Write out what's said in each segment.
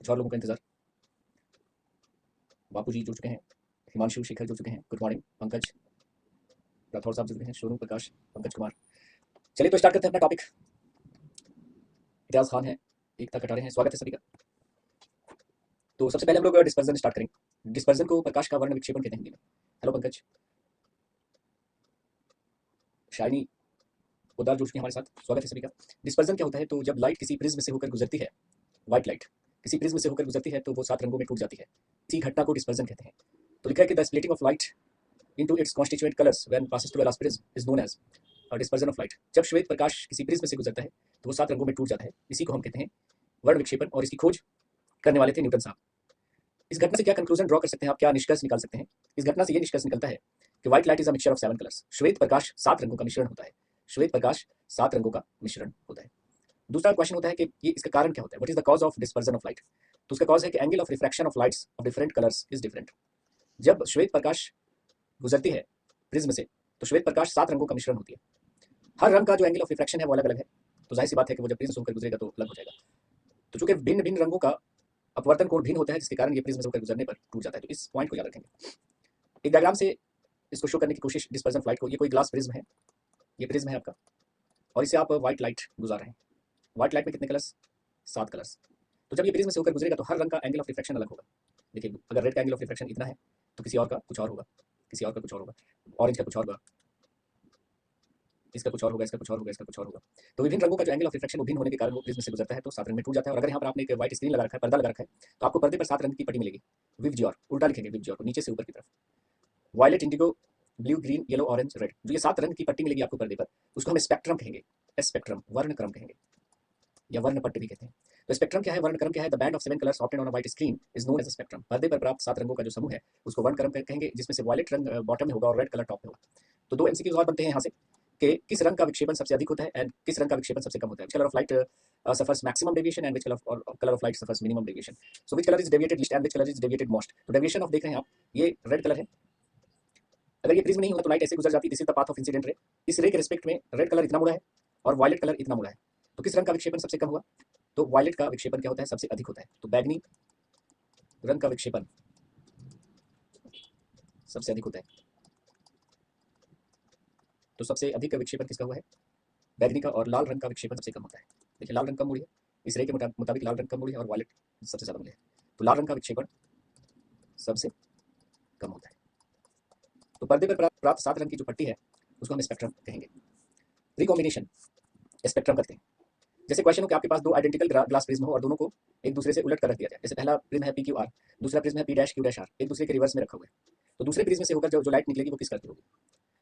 कुछ और लोगों का इंतजार। बापू जी जुड़ चुके हैं, हिमांशु शेखर जुड़ चुके हैं, गुड मॉर्निंग। पंकज राठौर साहब जुड़ चुके हैं, सोनू प्रकाश, पंकज कुमार। चलिए तो स्टार्ट करते हैं अपना टॉपिक। इतिहास खान है, एकता कटारे हैं, स्वागत है सभी का। तो सबसे पहले हम लोग डिस्पर्जन स्टार्ट करेंगे। डिस्पर्जन को प्रकाश का वर्ण विक्षेपण कहते हैं हिंदी में। हेलो पंकज, शाइनी पोदार जुड़ चुके हैं हमारे साथ, स्वागत है सभी का। डिस्पर्जन क्या होता है? तो जब लाइट किसी प्रिज्म से होकर गुजरती है, व्हाइट लाइट किसी प्रिज्म से होकर गुजरती है तो वो 7 रंगों में टूट जाती है। इसी घटना को डिस्पर्जन कहते हैं। तो लिखा है कि the splitting of light into its constituent colors when passes through a glass prism is known as a dispersion of light। जब श्वेत प्रकाश किसी प्रिज्म से गुजरता है तो वो 7 रंगों में टूट जाता है। इसी को हम कहते हैं वर्ण विक्षेपण, और इसकी खोज करने वाले थे न्यूटन साहब। इस घटना से क्या कंक्लूजन ड्रॉ कर सकते हैं आप, क्या निष्कर्ष निकाल सकते हैं? इस घटना से ये निष्कर्ष निकलता है कि white light is a mixture of 7 colours. श्वेत प्रकाश 7 रंगों का मिश्रण होता है। श्वेत प्रकाश 7 रंगों का मिश्रण होता है। दूसरा क्वेश्चन होता है कि ये इसका कारण क्या होता है? What is the cause of dispersion of light? तो उसका कॉज है कि angle of refraction of lights off different colours is different. जब श्वेत प्रकाश गुजरती है प्रिज्म से तो श्वेत प्रकाश 7 रंगों का मिश्रण होती है। हर रंग का जो एंगल ऑफ रिफ्रैक्शन है वो अलग अलग है। तो जाहिर सी बात है कि वो जब प्रिज्म से होकर गुजरेगा तो अलग हो जाएगा। तो चूंकि भिन्न भिन्न रंगों का अपवर्तन कोण भिन्न होता है, जिसके कारण ये प्रिज्म से होकर गुजरने पर टूट जाता है। तो इस पॉइंट को याद रखेंगे। एक डायग्राम से इसको शो करने की कोशिश डिस्पर्जन फ्लाइट को। ये कोई ग्लास प्रिज्म है, ये प्रिज्म है आपका, और इसे आप व्हाइट लाइट गुजार रहे हैं। व्हाइट लाइट में कितने कलर्स? 7 कलर्स। तो जब ये प्रिज्म से होकर गुजरेगा तो हर रंग का एंगल ऑफ रिफ्रैक्शन अलग होगा। देखिए, अगर रेड का एंगल ऑफ रिफ्रैक्शन इतना है तो किसी और का कुछ और होगा, किसी और का कुछ और होगा, ऑरेंज का कुछ और होगा, इसका कुछ और होगा, इसका कुछ और होगा, इसका कुछ और होगा। तो विभिन्न रंगों का जो एंगल ऑफ रिफ्रैक्शन भिन्न होने के कारण वो प्रिज्म से गुजरता है तो 7 रंग में टूट जाता है। और अगर यहाँ पर आपने एक व्हाइट स्क्रीन लगा रखा है, पर्दा लगा रखा है, तो आपको पर्दे पर 7 रंग की पट्टी मिलेगी। विवजियोर, उल्टा लिखेंगे विवजियोर को, नीचे से ऊपर की तरफ। Violet, indigo, blue, green, yellow, orange, red, जो ये 7 रंग की पट्टी मिलेगी आपको पर्दे पर, उसको हम स्पेक्ट्रम कहेंगे। स्पेक्ट्रम, वर्ण क्रम कहेंगे, या वर्ण पट्टी भी कहते हैं। तो स्पेक्ट्रम क्या है, वर्ण क्रम क्या है? The band of 7 colours obtained on a white screen is known as a spectrum. पर्दे पर प्राप्त 7 रंगों का जो समूह है उसको वर्ण क्रम कहेंगे, जिसमें से वायलेट रंग बॉटम में होगा और रेड कलर टॉप में होगा। तो 2 एमसीक्यूज और बनते हैं यहाँ से कि किस रंग का विक्षेपण सबसे अधिक होता है एंड किस रंग का विक्षेपण सबसे कम होता है। Which colour of light suffers maximum deviation and which color of light suffers minimum deviation. So which color is deviated least and which color is deviated most? तो deviation of देख रहे हैं आप, ये रेड कलर है। अगर ये prism नहीं होता तो लाइट ऐसे गुजर जाती। This is the path of incident ray. इस रे के रिस्पेक्ट में रेड कलर इतना मुड़ा है और वायलेट कलर इतना मुड़ा है। तो किस रंग का विक्षेपण सबसे कम हुआ? तो वायलेट का विक्षेपण क्या होता है? सबसे अधिक होता है। तो बैगनी रंग का विक्षेपण सबसे अधिक होता है। तो सबसे अधिक विक्षेपण किसका हुआ है? बैगनी का। और लाल रंग का विक्षेपण सबसे कम होता है। देखिए, लाल रंग कम मुड़ी है, इस रे के मुताबिक लाल रंग कम मुड़ी है और वायलेट सबसे ज्यादा मुड़ी है। तो लाल रंग का विक्षेपण सबसे कम होता है। तो पर्दे पर प्राप्त 7 रंग की जो पट्टी है उसको हम स्पेक्ट्रम कहेंगे। रिकॉम्बिनेशन स्पेक्ट्रम करते हैं। जैसे क्वेश्चन हो कि आपके पास 2 आइडेंटिकल ग्लास प्रिज्म हो और दोनों को एक दूसरे से उलट कर रख दिया जाए। जैसे पहला प्रिज्म है पी क्यू आर, दूसरा प्रिज्म है P dash Q dash R, एक दूसरे के रिवर्स में रखा हुआ है। तो दूसरे प्रिज्म से होकर जो लाइट निकलेगी वो किस कलर की होगी?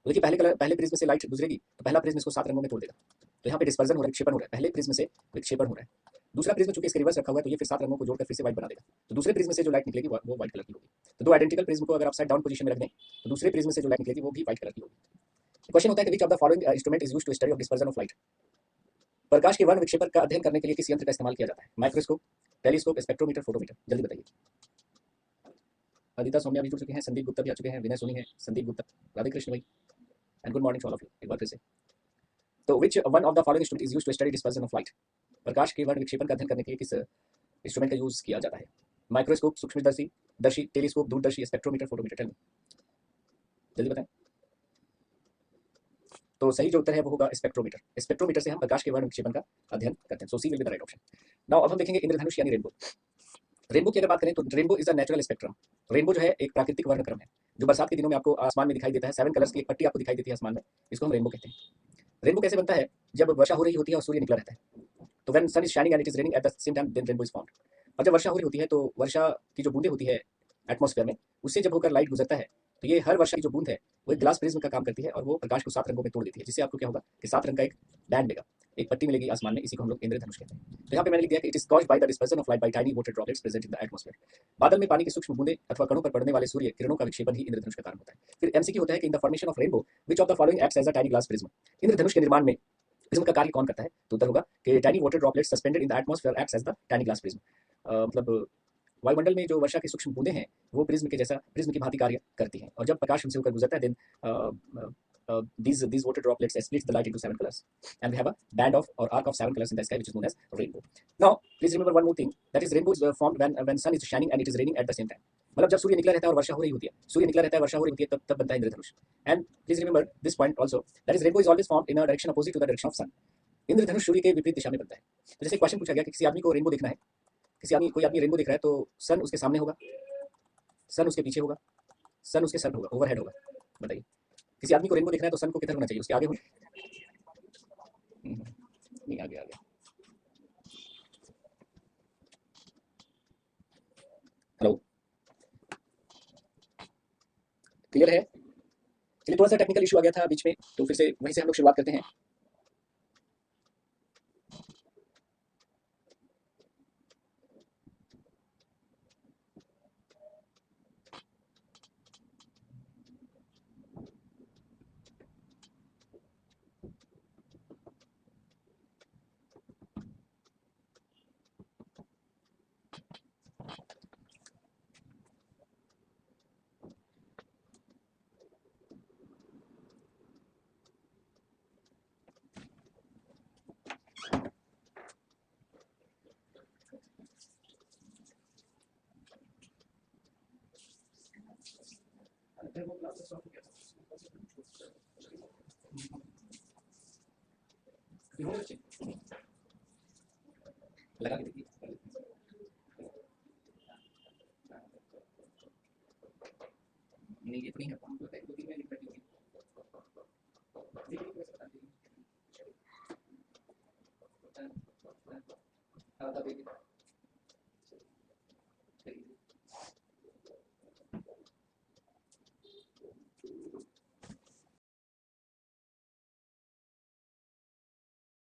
तो देखिए, पहले प्रिज्म से लाइट गुजरेगी तो पहला प्रिज्म इसको 7 रंगों में तोड़ देगा। तो यहाँ पे डिस्पर्जन हो रहा है, विक्षेपण हो रहा है। पहले प्रिज्म से विक्षेपण हो रहा है। दूसरा प्रिज्म चूंकि इसके रिवर्स रखा हुआ है तो ये फिर 7 रंगों को जोड़कर फिर से व्हाइट बना देगा। तो दूसरे प्रिज्म से जो लाइट निकलेगी वो व्हाइट कलर की होगी। तो 2 आइडेंटिकल प्रिज्म को अगर आप साइड डाउन पोजीशन में रख दें तो दूसरे प्रिज्म से जो लाइट निकलेगी वो भी व्हाइट कलर की होगी। क्वेश्चन होता है कि which of the following instrument is used to study of dispersion of light? प्रकाश के वर्ण विक्षेपण का अध्ययन करने के लिए किस यंत्र का इस्तेमाल किया जाता है? Microscope, telescope, spectrometer, photometer? जल्दी बताइए। अदिता सौम्या भी जुड़ चुके हैं, संदीप गुप्ता भी आ चुके हैं, विनय सोनी है, संदीप गुप्ता, राधे कृष्ण भाई, and good morning to all of you एक बार फिर से। तो which one of the following instrument is used to study dispersion of light? प्रकाश के वर्ण विक्षेपण का अध्ययन करने के लिए किस इंस्ट्रूमेंट का यूज किया जाता है? माइक्रोस्कोप, सूक्ष्मदर्शी, टेलीस्कोप, दूरदर्शी, स्पेक्ट्रोमीटर, फोटोमीटर? टेल मी, जल्दी बताएं। तो सही जो उत्तर है वो होगा स्पेक्ट्रोमीटर। स्पेक्ट्रोमीटर से हम प्रकाश के वर्ण विक्षेपण का अध्ययन करते हैं। So C will be the right option. Now अब हम देखेंगे इंद्रधनुष यानी रेनबो। रेनबो की अगर बात करें तो rainbow is a natural spectrum. Rainbow जो है एक प्राकृतिक वर्णक्रम है जो बरसात के दिनों में आपको आसमान में दिखाई देता है। 7 कलर्स की एक पट्टी आपको दिखाई देती है आसमान में, इसको हम रेनबो कहते हैं। रेनबो कैसे बनता है? जब वर्षा हो रही होती है और सूर्य निकला रहता है। तो when sun is shining and it is raining at the same time then rainbow is formed. और जब वर्षा हो रही होती है तो वर्षा की जो बूंदें होती है एटमॉस्फेयर में, उससे जब होकर लाइट गुजरता है तो ये हर वर्षा की जो बूंद है वो एक ग्लास प्रिज्म का काम करती है और वो प्रकाश को 7 रंगों में तोड़ देती है, जिससे आपको क्या होगा कि 7 रंग का एक बैंड मिलेगा, एक पट्टी मिलेगी आसमान में। इसी को हम लोग इंद्रधनुष कहते हैं। तो यहाँ पे मैंने लिख दिया कि it is caused by the dispersion of light by tiny water droplets present in the atmosphere. बादल में पानी की सूक्ष्म बूंदें अथवा कणों पर पड़ने वाले सूर्य किरणों का विक्षेपण ही इंद्रधनुष का कारण होता है। फिर एमसीक्यू होता है कि in the formation of rainbow which of the following acts as a tiny glass prism? इंद्रधनुष के निर्माण में प्रिज्म का कार्य कौन करता है? तो उत्तर होगा कि tiny water droplets suspended in the atmosphere acts as the tiny glass prism. मतलब वायुमंडल में जो वर्षा की सूक्ष्म बूंदें हैं वो प्रिज्म के जैसा, प्रिज्म की भांति कार्य करती हैं, और जब प्रकाश उनसे होकर गुजरता है then these water droplets split the light into 7 colors, and we have a band of or arc of 7 colors in the sky, which is known as rainbow. Now, please remember one more thing, that is rainbow is formed when sun is shining and it is raining at the same time. मतलब जब सूर्य निकला रहता है और वर्षा हो रही होती है, सूर्य निकला रहता है वर्षा हो रही होती है, तब बनता है इंद्रधनुष. And please remember this point also, that is rainbow is always formed in a direction opposite to the direction of sun. इंद्रधनुष सूर्य के विपरीत दिशा में बनता है. तो जैसे क्वेश्चन पूछा गया कि किसी आदमी को रेनबो देखना है, कोई आदमी रेनबो देख रहा है, तो सन उसके सामने होगा, सन उसके पीछे होगा, सन उसके सर होगा, ओवरहेड होगा. बताइए, किसी आदमी को रेनबो देखना है तो सन को किधर होना चाहिए, उसके आगे होना. नहीं, आगे आगे. हेलो, क्लियर है? चलिए, थोड़ा सा टेक्निकल इशू आ गया था बीच में, तो फिर से वहीं से हम लोग शुरुआत करते हैं. लगा के देखिए. नहीं, ये तो नहीं करता, मुझे लगता है 2-3 में लिख रखी होगी. देखिए, कैसे बता दीजिए. हाँ, तब देखिए.